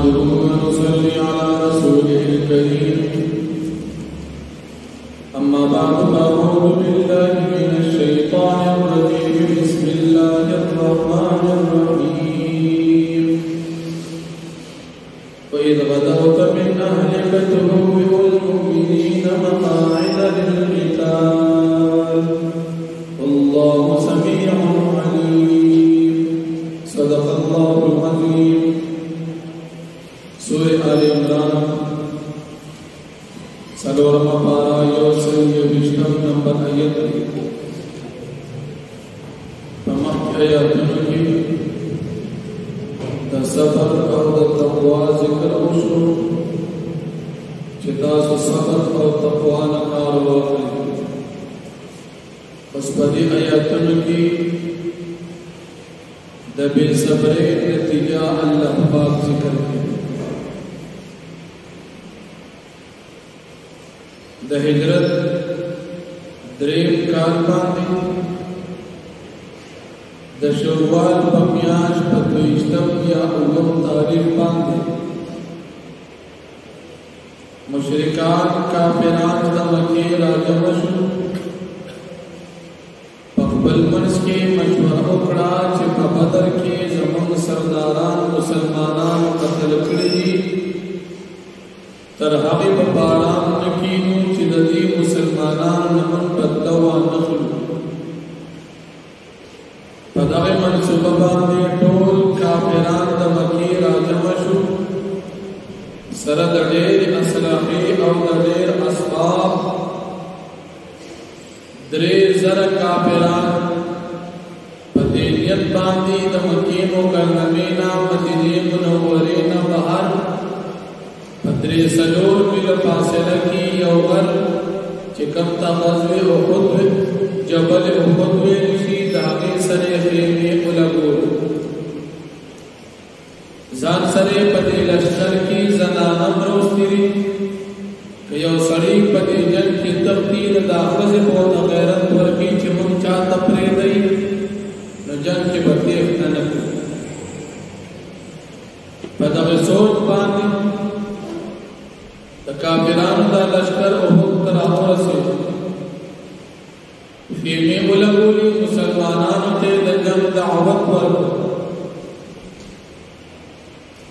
نحمده ونصلي على رسوله الكريم أما بعد فأعوذ بالله من الشيطان الرجيم بسم الله الرحمن الرحيم وإذ غدوت من أهلك تبوئ المؤمنين مقاعد للقتال والله سميع عليم صدق الله العظيم سورة آل عمران سلورما پارا یوسل یوشتم نمبر آیت تمام آیاتوں کی دا صبر اور دا تقوی ذکر وشو چتا سو صبر اور تقوی نکار واقعی اس بدی آیاتوں کی دا بے صبر نتیجہ اللہ پاک ذکر کی د هجرت دریم کال باندې د شوال په میاشت په 23 یا 9 تاریخ باندې مشرکان کافران د مکې راجم شو په خپل منځ کې مشوره وکړه چې په بدر کې زموږ سرداران مسلمانان قتل کړي دي تر هغه په باران نکینو چې د دې مسلمانانو نمن بدوا نخلو په دغه منصوبه باندې ټول کافران د مکې راجم شو سره د ډېر اسلحې او د ډېر اسباب 3000 کافران په دې نیت باندې د مکې مکرمه مدینه منوره نه بهر پدری سلور مل فاصله کی یو غر چې کم تا غزوه احد جبل احد ویشي داغه سره خیمه ولګول ځان سره پدې لشکر کی زنانه مروستری که یو سړی پدې جنگ کې تقدیر داخله په غیرت ورکی چې مونږ چا تپری دی نو جنگ کې بتیخ نه پدغه سوچ باندې کافرانو دا لشکر احد تر اورسه خیمه ولګولي مسلمانانو ته د جنگ دعوت ورکړه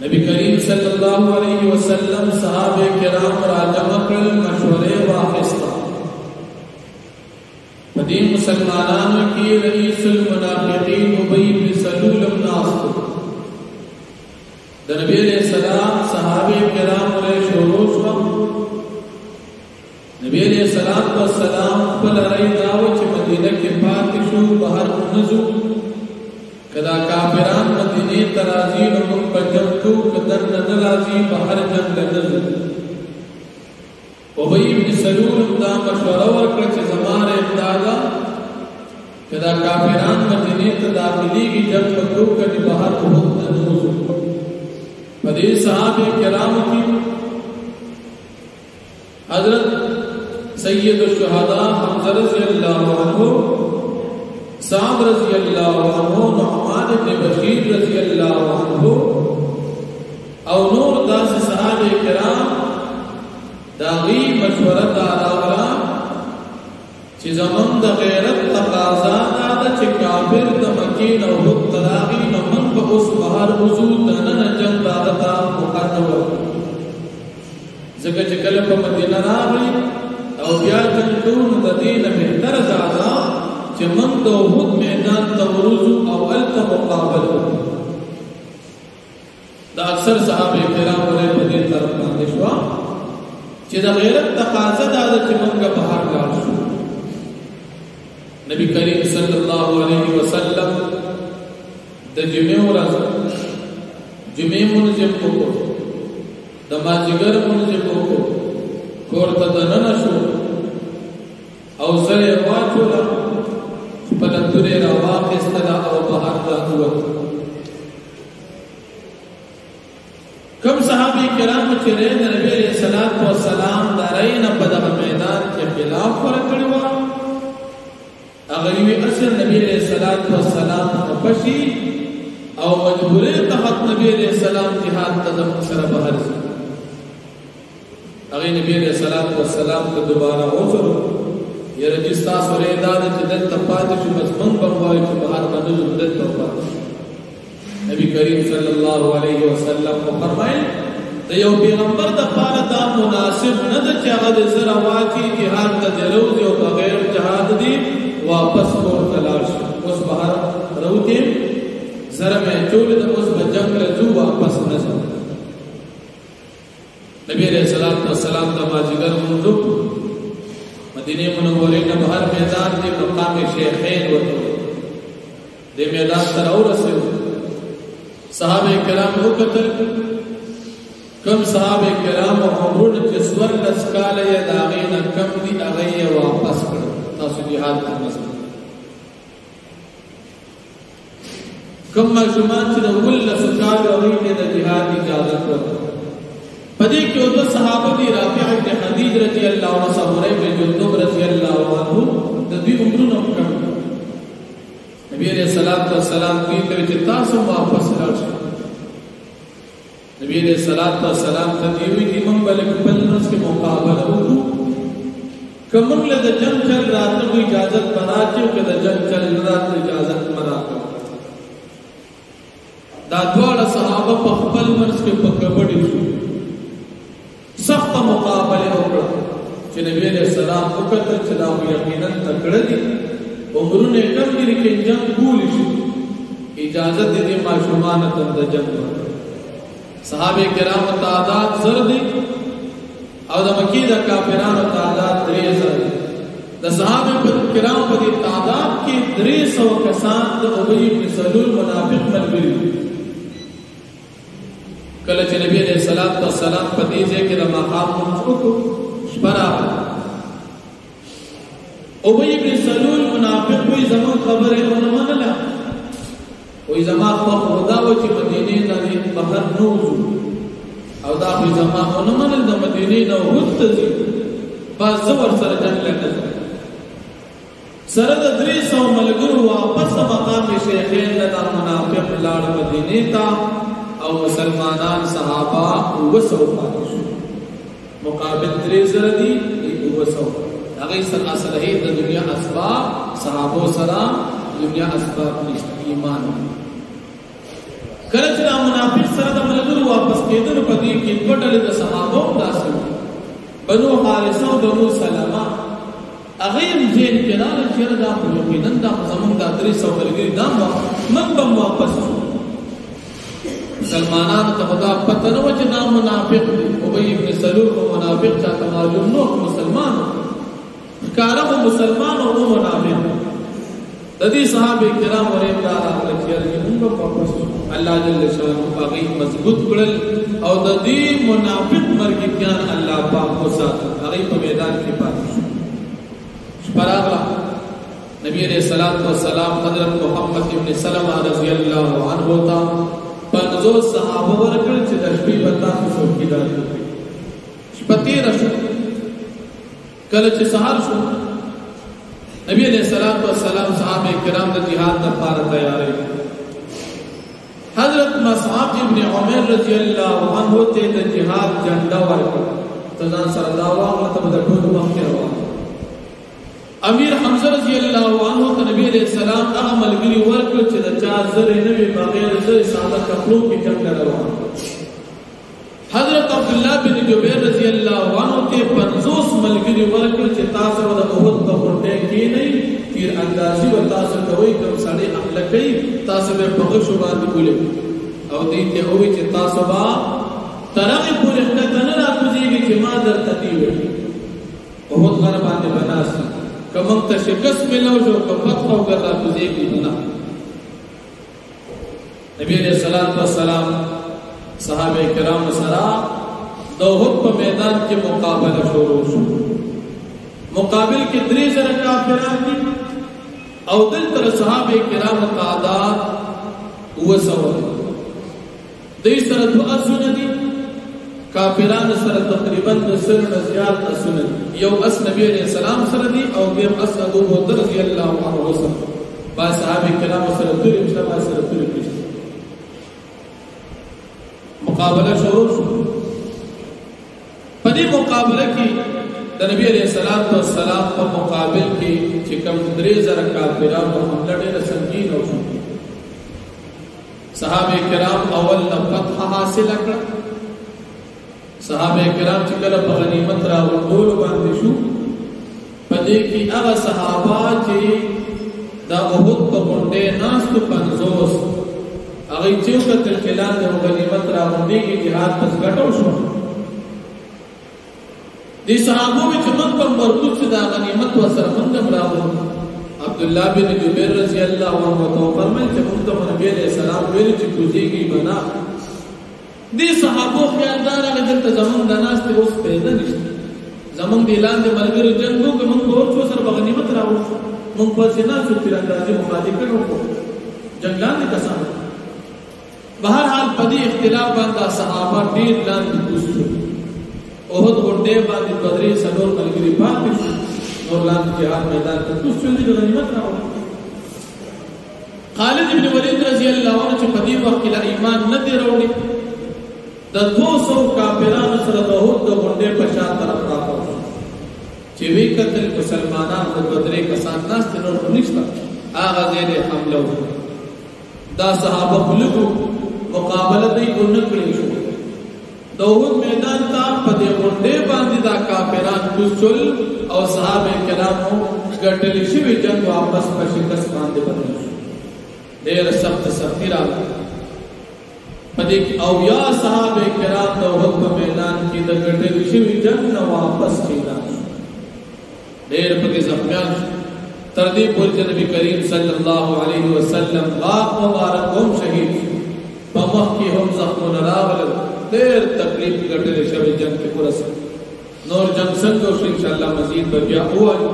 نبی کریم صلی الله علیه وسلم صحابه کرام راجم کړل مشورې واخیسته پدې مسلمانانو کې رئیس المنافقین ابی بن سلول الناس د نبی علیہ السلام صحابه کرام له شروع شو نبی علیہ السلام خپل رای داو چې مدینه کې پاتې شو بهر نزو کدا کافران مدینه ترازی نو په جنگ کو کدر نه راځي بهر جنگ نزو ابی بن سلول دا مشوره ورکړه چې زماره امدادا کدا کافران مدینه ته داخليږي جنگ وکړو کدي بهر وخت نزو پدې صحابه کرام کی حضرت سید الشهداء حمزہ رضی اللہ عنہ سعد رضی اللہ عنہ نعمان بن بشیر رضی اللہ عنہ او نور داس صحابه کرام داغي مشوره دارا چې زمون د غیرت تقاضا ده چې کافر د مکې نو تراغي نو من په اوس بهر وجود نه جنگ داغتا مقدمه ځکه چې کله په مدینه راغلی او بیا جنگون د دین بهتر زاده چې من د وحد میدان ته ورزو او الته مقابله دا اکثر صحابه کرام ولې په دې طرف باندې شو چې د غیرت تقاضا ده چې موږ بهر لاړ شو نبی کریم صلی الله علیه وسلم د جمعې ورځ جمعې مونږ په د ماجګر مونږ په کور ته دننه شو او سره واچول خپل تورې را واخیستله او بهر ته ووت کوم صحابه کرام چې د نبی علیہ الصلوۃ والسلام دارین په دغه میدان کې خلاف ورکړی و هغه وی اصل نبی علیہ الصلوۃ والسلام په شي او مجبوری تحت نبی علیہ السلام جهاد تدم سر بہر سے اگر نبی علیہ السلام کا دوبارہ عذر یہ رجستا سورے داد چدل تپات چ مضمون بنوائی چ بہر بدل بدل تپات نبی کریم صلی اللہ علیہ وسلم کو فرمائے ته یو پیغمبر د پاره دا مناسب نه ده چې هغه د زړه واچي جهاد ته دروځي او بغیر جهاد دی واپس کور ته لاړ شي اوس بهر راوځي زړه مې چول د اوس په جنگ راځو واپس نه ځم نبی علیہ الصلوۃ والسلام د ماجګر منځو مدینه منورې نه بهر میدان کې مقام شیخین وته د میدان سره ورسېو صحابه کرام وکتل کم صحابه کرام او عمرونه چې سور لسکاله یا داغین کم دی هغه واپس کړ تاسو جهاد ته مسئله کم مجموعات چې ول لسکاله او د جهاد اجازه ورکړه پدې کې او صحابه دي رافع بن خدیج رضی الله عنه صحابه بن جندب رضی الله عنه د دې عمرونه کړ نبی علیہ الصلوۃ والسلام کی چې تاسو واپس راشئ نبی علیہ السلام تدیوی کی من بلک بلنس کے مقابلہ ہوگو کمم لدى جنگ چل رات کو اجازت مناچے کہ دا جنگ چل رات اجازت مناچے دا دوار صحابہ پخبل منس کے پکبڑی شو سخت مقابلے ہوگا کہ نبی علیہ السلام وقتل چلا ہو یقیناً تکڑ دی عمرون کم دی کہ جنگ بولی شو اجازت دی معشومانتا دا جنگ صحابه کرام تعداد زر دی او د مکی د کافرانو تعداد 3000 د صحابه کرام په دې تعداد کې 300 کسان د ابی بن سلول منافق ملګری کله چې نبی علیہ السلام په دې ځای کې د مقام وکړو شپرا ابی بن سلول منافق وي زمون خبره ونه منله وی زما خدا و چې مدینه نه بهر نوځو او دا وی زما ونه منل د مدینه نه وځي باز ور سره جنگ لګل سره د 300 ملګرو واپس مقام شیخین له منافق لاړ مدینه تا او مسلمانان صحابه وسو پاتې مقابل 300 دي وسو هغه سره اصله د دنیا اسباب صحابه سره دنیا اسباب ایمان کله چې منافق سره د ملګرو واپس کېدل په دې کې پټل د صحابه داسې بنو حارثه او بنو سلمہ هغه یې ځین کړه چې دا په یقینا د زمون د 300 ملګری دا من به واپس مسلمانانو ته خدا پته نه و چې دا منافق دی ابی ابن سلول او منافق چاته معلوم نو مسلمان کارو مسلمان او منافق د دې صحابه کرام ورته دا راغلي موږ واپس الله جل شانه باغی مضبوط کړل او د دې منافق مرګیان الله پاک کو ساتھ هغه په میدان کې پاتې شپراغلا نبی علیہ الصلوۃ والسلام حضرت محمد ابن سلمہ رضی الله عنه تا پنځو صحابه ورکړل چې د شپې بتا خو کېدل شپتی رسول کله چې سحر شو نبی علیہ الصلوۃ والسلام صحابه کرام د جهاد لپاره تیارې حضرت مصعب ابن عمر رضی الله عنه ته د جهاد جنډا ورکړ تزان سره دا واغله ته د ټول وخت روان امیر حمزه رضی الله عنه ته نبی علیہ السلام هغه ملګری ورکړ چې د چا زره نه وي بغیر زره ساده کپلو کې جنگ روان حضرت عبداللہ بن جبیر رضی اللہ عنہ کے 50 ملګری ورکړ چې تاسو د احد په ورته کې نه تیر اندازي و تاسو کوي کوم سړی حمله کوي تاسو به په شو باندې کولې او دې ته وې چې تاسو با ترغه پورې ته نه راځيږي چې ما درته دی وې احد غره باندې بناس کوم ته شکست ملو جو په فتح او غره راځيږي نه نبی علیہ الصلوۃ والسلام صحابه کرام سره د احد په میدان کې مقابله شروع شو مقابل کې 3000 کافران دي او دلته صحابه کرام تعداد وسو دې سره دو اسونه دي کافرانو سره تقریبا د سر زیات اسونه یو اس نبی علیہ السلام سره دي او بیم اس ابو بکر رضی الله عنه سره با صحابه کرام سره دوی مشابه سره دوی مقابله شروع شو په دې مقابله کې د نبی عليه السلام په مقابل کې چې کوم 3000 کافرانو حمله ډېره سنگین او شو صحابه کرام اول فتح حاصل کړ صحابه کرام چې کله په غنیمت راوړل باندې شو په دې کې هغه صحابه چې دا احد په غونډه ناستو 50 هغه چې کتل خلال د غنیمت راوړل کې jihad پس غټو شو دي صحابو چې موږ په مربوط چې دا غنیمت وسره موږ راوړل عبد الله بن جبیر رضی الله عنه تو فرمایي چې موږ ته نبی عليه السلام ویل چې کوزيږي بنا دي صحابو خیالدار هغه دلته زمون د ناس ته اوس پیدا نشته زمون د اعلان د ملګرو جنگو کې موږ ورڅ سره غنیمت راوړل موږ په سینا چې تیراندازي مخالفت وکړو جنگان دي کسان بهر حال په دې اختلاف باندې صحابه ډیر لاندې کوشش اوهد غونډه باندې بدري سلور ملګری پاتې شو نور لاندې جهاد میدان ته کوشش د غنیمت راوړل خالد ابن ولید رضی الله عنه چې په دې وخت کې ایمان نه دی راوړی د 200 کافرانو سره د اوهد د غونډه په شا طرف راغلل چې وی قتل مسلمانان د بدري کسان ناس نور نشته هغه دې حمله دا صحابه خلکو مقابله دی ونکړي شو د اوهد میدان ته په دې غونډه باندې دا کافران کوشل او صحابه کرامو ګټل شوی جنگ واپس په شکست باندې بدل شو ډېر سخت سختی راغله پدې او یا صحابه کرام د اوهد په میدان کې د ګټل شوی جنگ نه واپس کیدل ډېر پکې زخمیان تر دې پورې چې نبی کریم صلی الله علیه وسلم غاق مبارک هم شهید په مخ کې هم زخمونه راغلل ډېر تکلیف ګټل شوی جنگ کې ورسېد نور جنگ څنګه وشو ان شاء الله مزید بیا وایو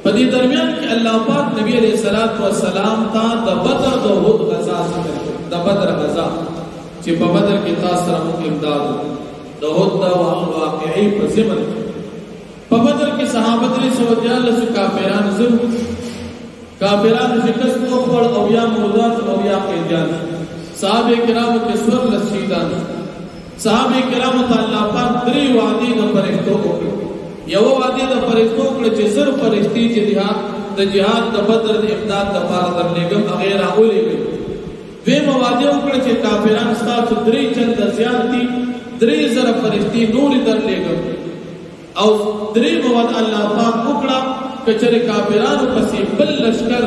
په دې درمیان کې الله پاک نبی علیہ الصلوۃ والسلام ته د بدر د احد غزا ذکر د بدر غزا چې په بدر کې تاسو سره موږ امداد د احد د واقعي په زمن په بدر کې صحابه درې سو دیالس کافرانو شکست وخوړ او یا مردات او یا قیدیان صحابه کرامو کې سور لشیدان صحابه کرامو ته الله پاک درې وعده د فرښتو وکړ یو وعده د فرښتو وکړ چې زر فرښتې چې د جهاد د بدر د امداد لپاره درلېږم غیر اولېږي دویمه وعده وکړ چې کافرانو ستاسو درې چند زیات دي 3000 فرښتې نور درلېږم او درې مواد الله پاک وکړه کچره کافرانو پسې بل لشکر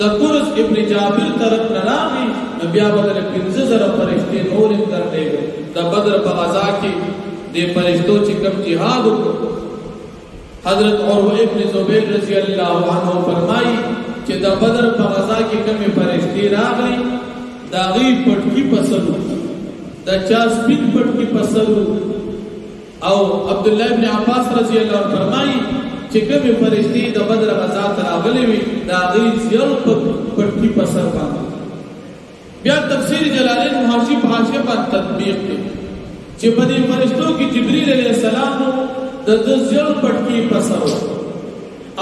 د قرز ابن جابر طرف نه راغی بیا بدل 15000 فرښتې نور درلېږم د بدر په غزا کې د فرښتو چې کوم jihad وکړ حضرت عروه ابن زبیر رضی الله عنه فرمایي چې د بدر په غزا کې کوم فرښتې راغلي دا غي پټکی پسلو د چا سپین پټکی پسلو او عبد الله ابن عباس رضی الله عنه فرمایي چې کوم فرښتې د بدر غزا ته راغلي وي دا غي زیل پټکی پسر باندې بیا تفسیر جلالین محاشی په حاشیه باندې تطبیق کړي چې په دې فرښتو کې جبرئیل علیه السلام د زیل پټکی پسر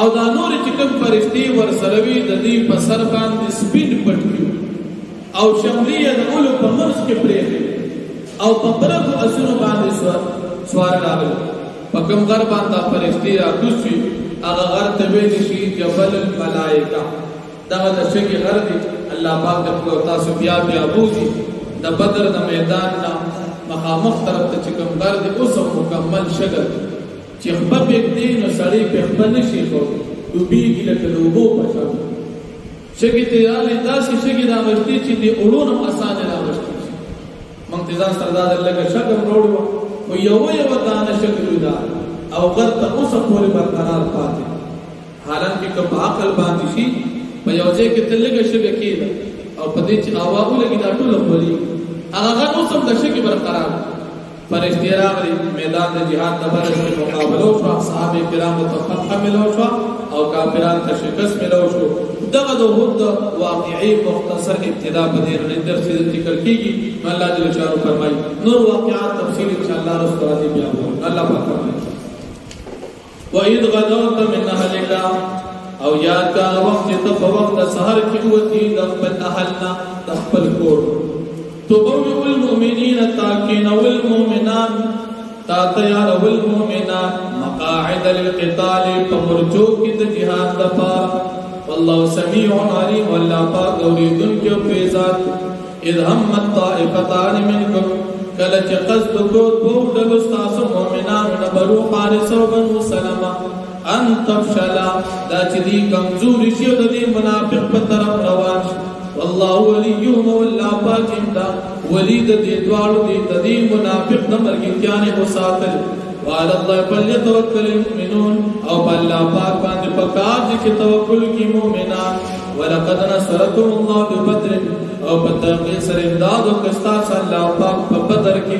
او دا نور چې کوم فرښتې ورسروي د دې پسر باندې سپین پټکی او شملیه د اولو په مرز کې پرې او په برخو اسونو باندې سوار راغلی په کوم غر باندې فرښتې راکوشي هغه غر ته ویل شي جبل الملائکه دا د شګي غر دی الله پاک د تاسو بیا بوزي د بدر د میدان نه مخامخ طرف ته چې کوم غر دی اوس مکمل شګر چې خپل دین او سړی په خپل نشي خو دوبېږي لکه د اوبو په شان شګي ته یالي داسې شګي راوړتي چې د اورونو اسانه راوړتي مونږ ته ځان سره دا لکه شګر وروړو او یو دانه شګر دا او غر ته اوس پورې برقرار پاتې حالانکه کوم عقل باندې شي په یو ځای کې تلګه شګه کېده او په دې چې اواو لګي دا ټول خولي هغه غن اوس هم د شګي برقرار فرښتې راغلي میدان د جهاد د برس مقابله او صحابه کرامو ته فتح ملو شو او کافرانو ته شکست ملو شو دغه د وحد واقعي مختصر ابتدا په دې درس ذکر کیږي الله جل شانه فرمایي نور واقعات تفصیل ان شاء الله رسول الله بیان الله پاک فرمایي وَإِذْ غَدَوْتَ مِنْ أَهْلِكَ او یاد کا وقت ته په وخت سحر کې وتی د خپل اهلنا د خپل کور تبوئ المؤمنین تاکین والمؤمنان تا تیار والمؤمنان مقاعد للقتال پمرچو کی جہاد دفا والله سمیع علیم والله پاک اوریدن کے پیزات اذ همت طائفتان منکم کلچ قصد کو دو استاس مؤمنان بنو حارث و بنو سلمہ ان تفشلا دا چدی کمزوری شیو دی منافق په طرف روان والله ولیهم والله پاک امدا ولید دی دوالو دی منافق نمرګیانه کو ساتل وعلى الله فليتوكل المؤمنون او بالله پاک باندې پکار دي چې توکل کی مؤمنان ولقد نصركم الله ببدر او بتقي سر امداد او کستا الله پاک په بدر کې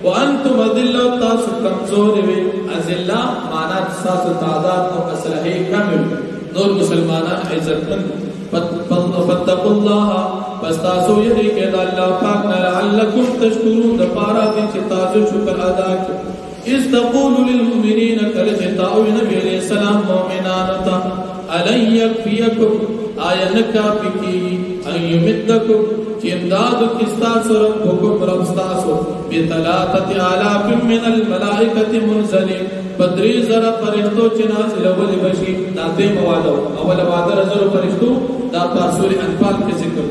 وانتم ذلوا تاس کمزور وي ازلا معنا تاسو تعداد او اسلحه کم نور مسلمانان عزتمن فتقوا الله فاستاسو یری کې الله پاک لعلکم تشکرون د پارا دي چې تاسو شکر ادا کړئ إذ تقول للمؤمنين كالجتاء نبي عليه السلام مؤمنانتا ألن يكفيكم آية نكافكي أن يمدكم امداد كستاسو ربكم ربستاسو بثلاثة آلاف من الملائكة منزلين بدري زر فرشتو چنازل اول بشي ناتے موادو اول وعدر زر فرشتو دا پاسور انفال کے ذکر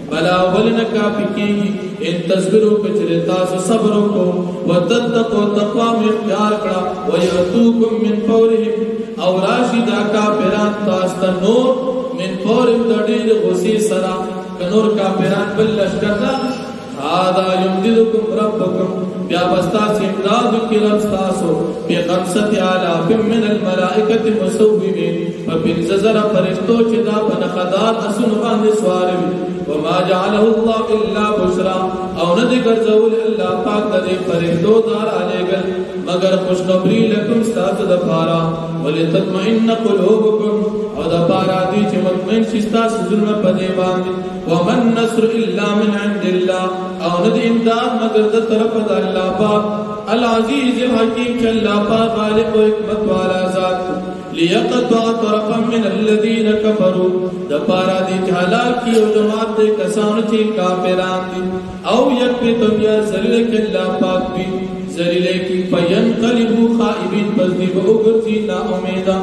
بلا ولنا کافی ان تصبروا کچرتاس صبر کو وتتقوا تقوا میں اختیار کڑا وياتوكم من فورهم او راشد کافران تاست نور من فورهم دډیر غسی سرا کنور کافران بل لشکرنا هذا يمددكم ربكم بیا بستا امداد کی رستاسو بخمسة آلاف من الملائکة مسومین فبنززر فرشتو چدا بنخدار اسن باندې سواروی وما جعله الله الا بشرا او ندی ګرځول الله پاک دې فرشتو دار علیګل مگر خوشخبری لکم استاد د پارا ولتطمئن قلوبکم او د پارا دې چې مطمئن شستا سزل په دې باندې ومن نصر الا من عند الله او ندی امداد مگر د طرف د الله پاک العزیز الحکیم چې الله پاک غالب او حکمت والا ذات ليقطع طرفا من الذين كفروا دپارا دی جھالا کی او جماعت دے کسان چی کافران دی او یکفی دنیا ذلیل کے اللہ پاک بھی ذلیل کی پین قلبو خائبین پس دی و اگرزی نا امیدہ